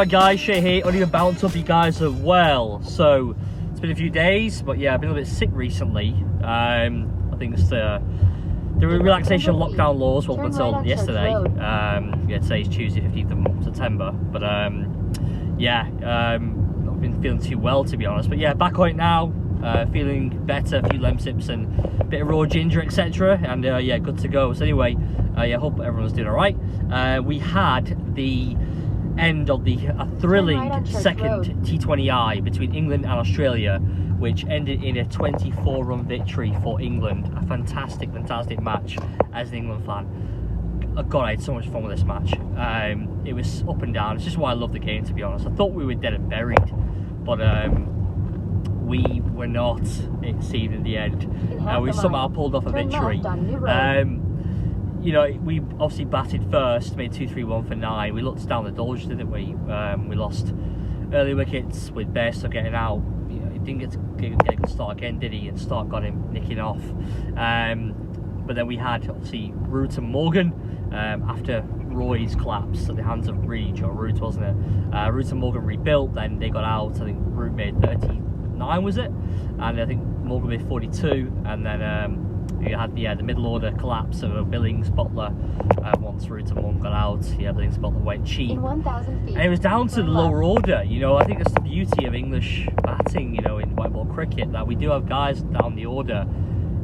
Alright guys, Shay here, only about to hope you guys are well. So, it's been a few days, but yeah, I've been a little bit sick recently. I think it's the relaxation lockdown laws up until yesterday. Yeah, today's Tuesday, 15th of September. But yeah, not been feeling too well to be honest. But yeah, back on it now, feeling better, a few lemsips and a bit of raw ginger, etc. And yeah, good to go. So anyway, yeah, hope everyone's doing alright. We had the end of the thrilling second T20I between England and Australia, which ended in a 24-run victory for England. A fantastic match as an England fan. Oh God, I had so much fun with this match. It was up and down. It's just why I love the game, to be honest. I thought we were dead and buried, but we were not, it seemed, in the end. We somehow pulled off a victory. You know, we obviously batted first, made 2-3-1 for 9. We looked down the doors, didn't we? We lost early wickets with Bairstow getting out. You know, he didn't get a good start again, did he? And Stark got him nicking off. But then we had, obviously, Root and Morgan after Roy's collapse at the hands of Joe Root, wasn't it? Root and Morgan rebuilt, then they got out. I think Root made 39, was it? And I think Morgan made 42, and then you had the middle order collapse of Billings, Butler. Once Root and Morgan got out, yeah, Billings, Butler went cheap. And it was down to the lower order. You know, I think that's the beauty of English batting, you know, in white ball cricket, that we do have guys down the order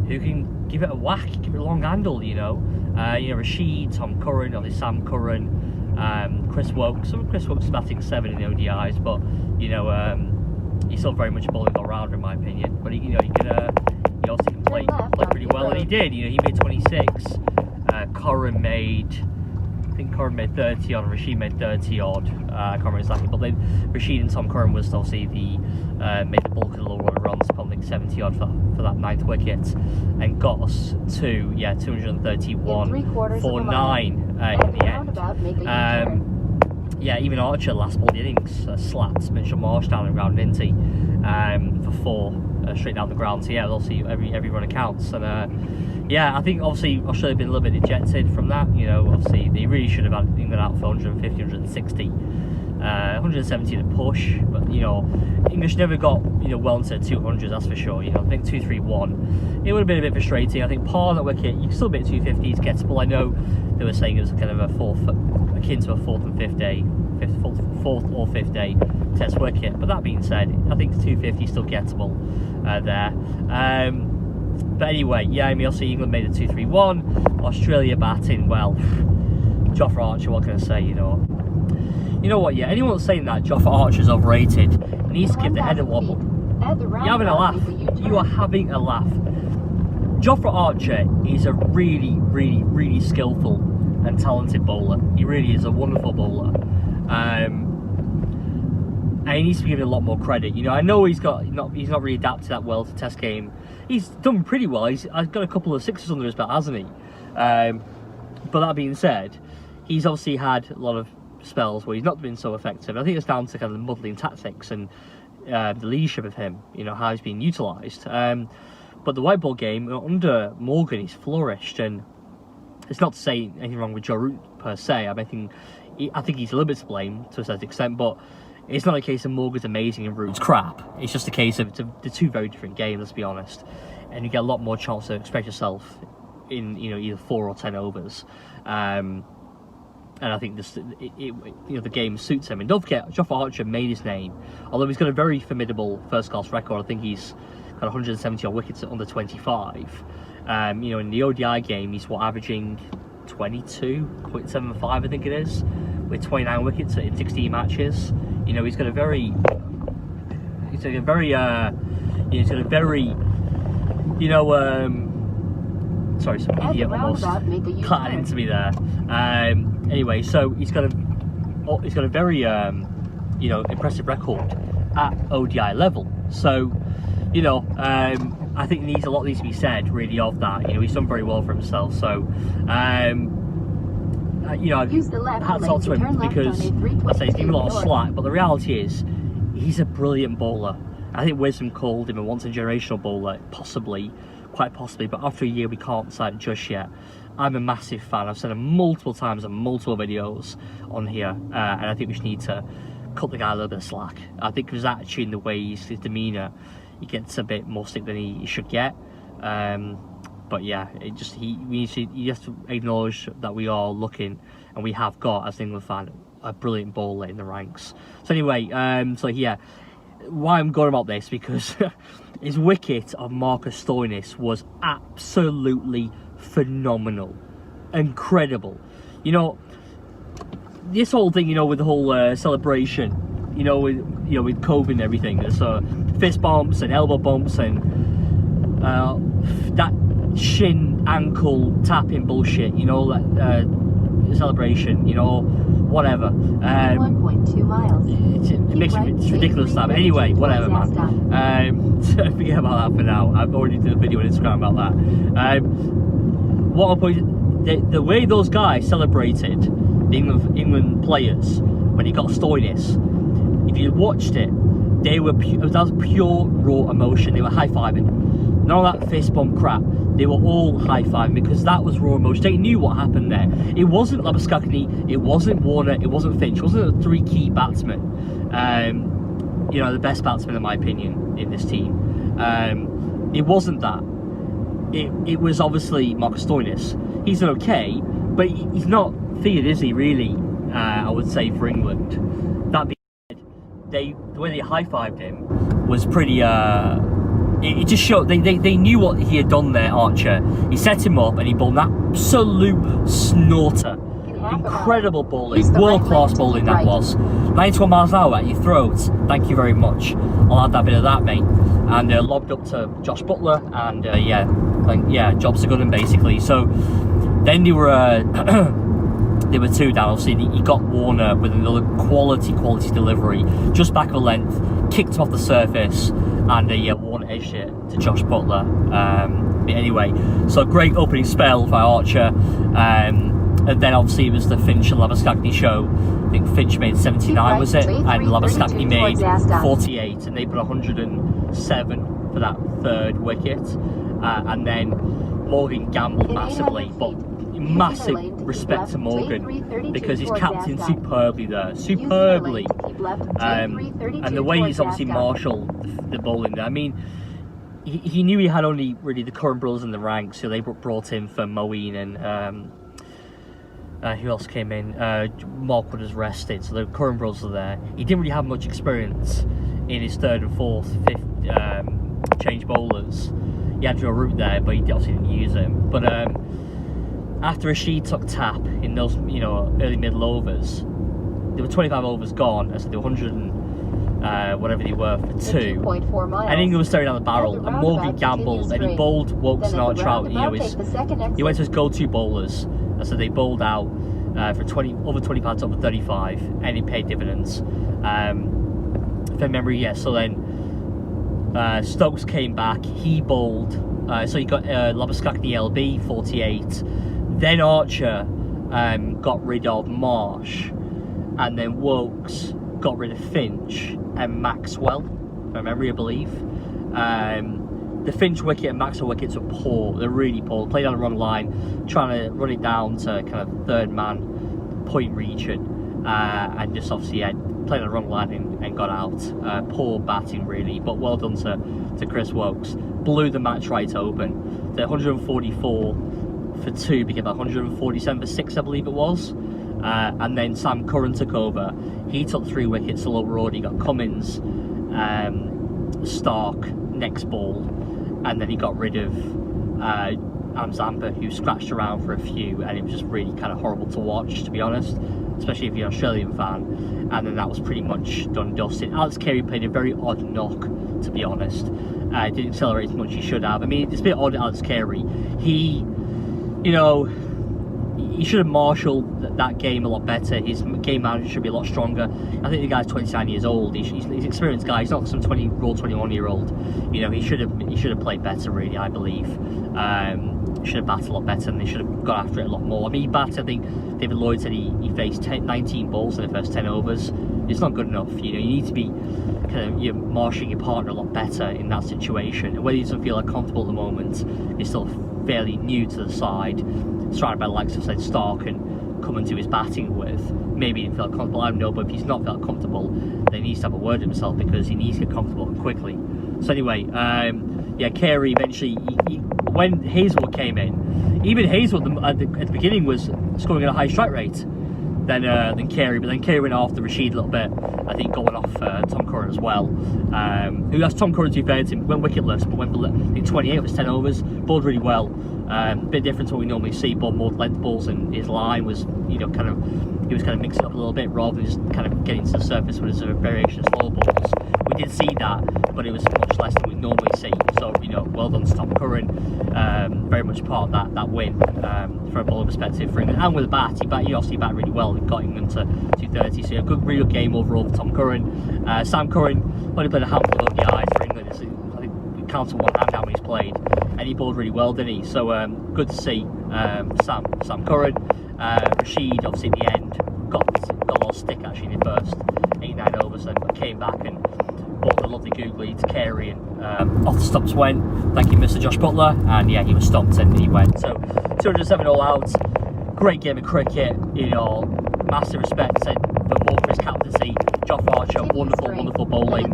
who can give it a whack, give it a long handle, you know. Rashid, Tom Curran, obviously Sam Curran, Chris Wokes. Some of Chris Wokes is batting 7 in the ODIs, but, you know, he's still very much bowling all-rounder in my opinion. But, he obviously can play pretty well, and he did. You know, he made 26. Curran made 30 odd, Rashid made 30 odd. I can't remember exactly, but then Rashid and Tom Curran was obviously made the bulk of the lower order runs, probably 70 odd for that 9th wicket, and got us to 231 for 9 in the end. Yeah, even Archer last ball the innings slats Mitchell Marsh down around Ninty for 4 straight down the ground. So yeah, obviously every run accounts, and yeah, I think obviously Australia have been a little bit ejected from that. You know, obviously they really should have had England out for 150, 160, 170 to push, but you know, English never got well into 200, that's for sure. You know, I think 231, it would have been a bit frustrating. I think par on that wicket, you can still be at 250 is gettable. I know they were saying it was kind of a akin to a fourth or fifth day test wicket, but that being said, I think 250 is still gettable there. But anyway, yeah, I mean, obviously England made it 2-3-1. Australia batting, well, Jofra Archer, what can I say? You know what? Yeah, anyone saying that Jofra Archer's overrated needs to give the head a wobble. You're having a laugh. You are having a laugh. Jofra Archer is a really skillful and talented bowler. He really is a wonderful bowler. And he needs to be given a lot more credit. You know, I know he's not really adapted that well to Test game. He's done pretty well. He's got a couple of sixes under his belt, hasn't he? But that being said, he's obviously had a lot of spells where he's not been so effective. I think it's down to kind of the muddling tactics and the leadership of him. You know, how he's been utilised. But the white ball game under Morgan, he's flourished, and it's not to say anything wrong with Joe Root per se. I think he's a little bit to blame to a certain extent, but it's not a case of Morgan's amazing and Root's crap. It's just a case of the two very different games, let's be honest. And you get a lot more chance to express yourself in either 4 or 10 overs. And I think the game suits him. And don't forget, Jofra Archer made his name. Although he's got a very formidable first-class record. I think he's got 170 odd wickets at under 25. In the ODI game, he's averaging 22.75, I think it is, with 29 wickets in 16 matches. You know, he's got a very sorry, some idiot almost cut into me there. Anyway, so he's got a very impressive record at ODI level. So, I think a lot needs to be said really of that. He's done very well for himself. So, hats off to him, because let's say he's given a lot of slack, but the reality is he's a brilliant bowler. I think Wisdom called him a once-in-a-generational bowler, quite possibly, but after a year we can't decide it just yet. I'm a massive fan. I've said it multiple times in multiple videos on here, and I think we just need to cut the guy a little bit of slack. I think his attitude and the way his demeanour, he gets a bit more stick than he should get. But yeah, he has to acknowledge that we are looking, and we have got, as an England fan, a brilliant bowler in the ranks. So anyway, so yeah, why I'm going about this, because his wicket of Marcus Stoinis was absolutely phenomenal, incredible. You know, this whole thing, you know, with the whole celebration, you know, with COVID and everything, so fist bumps and elbow bumps and that shin ankle tapping bullshit, you know, that celebration, you know, whatever. 1.2 miles. It makes it's ridiculous stuff. Anyway, whatever, man. Forget about that for now. I've already did a video on Instagram about that. What I'm pointing, the way those guys celebrated the England players when he got Stoinis, if you watched it, that was pure raw emotion. They were high-fiving. None of that fist bump crap. They were all high-fiving because that was raw emotion. They knew what happened there. It wasn't Labuschagne, it wasn't Warner, it wasn't Finch, it wasn't the three key batsmen. You know, the best batsmen in my opinion in this team. It wasn't that. It was obviously Marcus Stoinis. He's okay, but he's not feared, is he, really? I would say, for England. That being said, the way they high-fived him was pretty... it just showed they knew what he had done there, Archer. He set him up and he bowled an absolute snorter. Incredible bowling, world-class bowling that was. 91 miles an hour at your throat. Thank you very much. I'll add that bit of that, mate. And lobbed up to Josh Butler, and yeah, jobs are good, and basically. So then they were they were two down. Obviously, he got Warner with another quality delivery, just back of a length, kicked him off the surface, and Warner edged it to Josh Butler. Anyway, so great opening spell by Archer. And then obviously it was the Finch and Labuschagne show. I think Finch made 79, was it? And Labuschagne made 48, and they put 107 for that third wicket. And then Morgan gambled massively, but massive respect to Morgan because he's captained superbly there, superbly. And the way he's obviously marshalled the bowling there. I mean, he knew he had only really the current brothers in the ranks, so they brought in for Moeen and who else came in? Mark Wood has rested, so the current brothers are there. He didn't really have much experience in his third and fourth, fifth change bowlers. He had to do a route there, but he obviously didn't use him. But after Rashid took tap in those, you know, early middle overs, there were 25 overs gone, and so they were 100 and whatever they were for two. And England was staring down the barrel, and Morgan gambled, and he bowled Wokes and Archer out. You know, he went to his go-to bowlers, and so they bowled out for over 20 pads over 35, and it paid dividends. From memory, yeah. So then Stokes came back. He bowled. So he got Labuschagne LB 48. Then Archer got rid of Marsh, and then Wokes got rid of Finch and Maxwell, from memory, I believe. The Finch wicket and Maxwell wickets were poor. They're really poor. Played on the wrong line, trying to run it down to kind of third man point region, and just obviously played on the wrong line and got out. Poor batting, really, but well done to Chris Wokes. Blew the match right open. The 144 for 2 became 147 for 6, I believe it was. And then Sam Curran took over. He took 3 wickets to lower order. He got Cummins, Stark, next ball, and then he got rid of Zampa, who scratched around for a few, and it was just really kind of horrible to watch, to be honest, especially if you're an Australian fan. And then that was pretty much done and dusted. Alex Carey played a very odd knock, to be honest. Didn't accelerate as much as he should have. I mean, it's a bit odd, Alex Carey. He, you know, he should have marshalled that game a lot better. His game management should be a lot stronger. I think the guy's 29 years old. He's an experienced guy. He's not some 21-year-old. You know, he should have played better, really, I believe. Should have batted a lot better, and they should have got after it a lot more. I mean, he batted, I think David Lloyd said he faced 19 balls in the first 10 overs. It's not good enough. You know, you need to be kind of marshalling your partner a lot better in that situation. And whether he doesn't feel like comfortable at the moment, he's still fairly new to the side, surrounded by the likes of, say, Stark and coming to his batting with. maybe he didn't feel comfortable, I don't know, but if he's not felt comfortable, then he needs to have a word with himself, because he needs to get comfortable quickly. So anyway, yeah, Carey eventually, when Hazelwood came in, even Hazelwood at the beginning was scoring at a high strike rate than Carey, but then Carey went off the Rashid a little bit, I think going off Tom Curran as well. Who has Tom Curran, to be fair to him, went wicketless, but went in 28 of his 10 overs, bowled really well. Bit different to what we normally see, but more length balls, and his line was, you know, he was kind of mixing up a little bit rather than just kind of getting to the surface with his variation of slow balls. We did see that, but it was much less than we normally see. So, you know, well done to Tom Curran. Very much part of that win from a bowling perspective for England. And with the bat, he obviously batted really well and got England to 230. So, yeah, really good game overall for Tom Curran. Sam Curran only played a handful of ODIs for England. I think we counted one hand how many he's played, and he bowled really well, didn't he? So, good to see Sam Curran. Rashid, obviously, at the end, got a lot of stick actually in the first 8-9 overs, and came back and bowled a lovely googly to Carey, and off the stumps went. Thank you, Mr. Josh Butler, and yeah, he was stumped and he went. So 207 all out. Great game of cricket, you know, massive respect for both his captaincy. Josh Archer, wonderful bowling.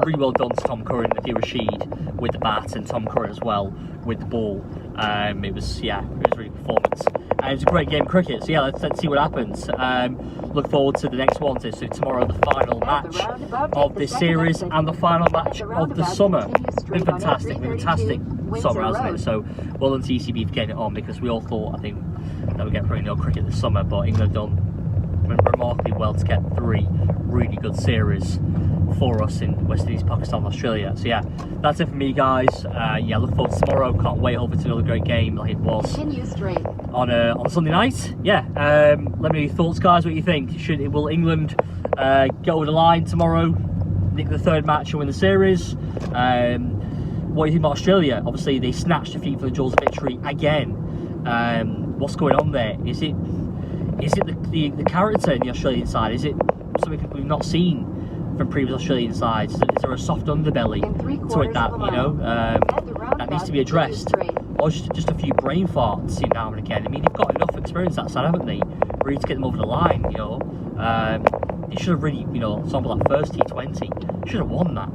Really well done to Tom Curran, Nadir Rashid with the bat, and Tom Curran as well with the ball. It was a really good performance. And it was a great game of cricket. So yeah, let's see what happens. Look forward to the next one. So tomorrow, the final match of this series and the final match of the summer. Been fantastic summer, hasn't it? So well done to ECB for getting it on, because we all thought, I think, that we'd get pretty no cricket this summer, but England have done remarkably well to get 3 really good series for us in West Indies, Pakistan, and Australia. So yeah, that's it for me, guys. Yeah, look forward to tomorrow. Can't wait over to another great game like it was on Sunday night. Yeah, let me know your thoughts, guys. What you think? Will England go over the line tomorrow, nick the 3rd match and win the series? What do you think about Australia? Obviously, they snatched defeat from the jaws of victory again. What's going on there? Is it the character in the Australian side? Is it something we've not seen from previous Australian sides? Is there a soft underbelly to it that, you know, that needs to be addressed? Or just a few brain farts, you know, now and again? I mean, they've got enough experience that side, haven't they? Really to get them over the line, you know. They should have really, you know, sampled that first T20. Should have won that.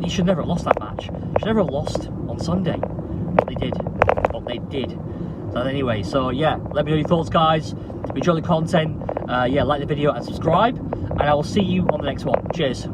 They should never have lost that match. Should never have lost on Sunday. But they did. So anyway, so yeah, let me know your thoughts, guys. If you enjoy the content, yeah, like the video and subscribe, and I will see you on the next one. Cheers.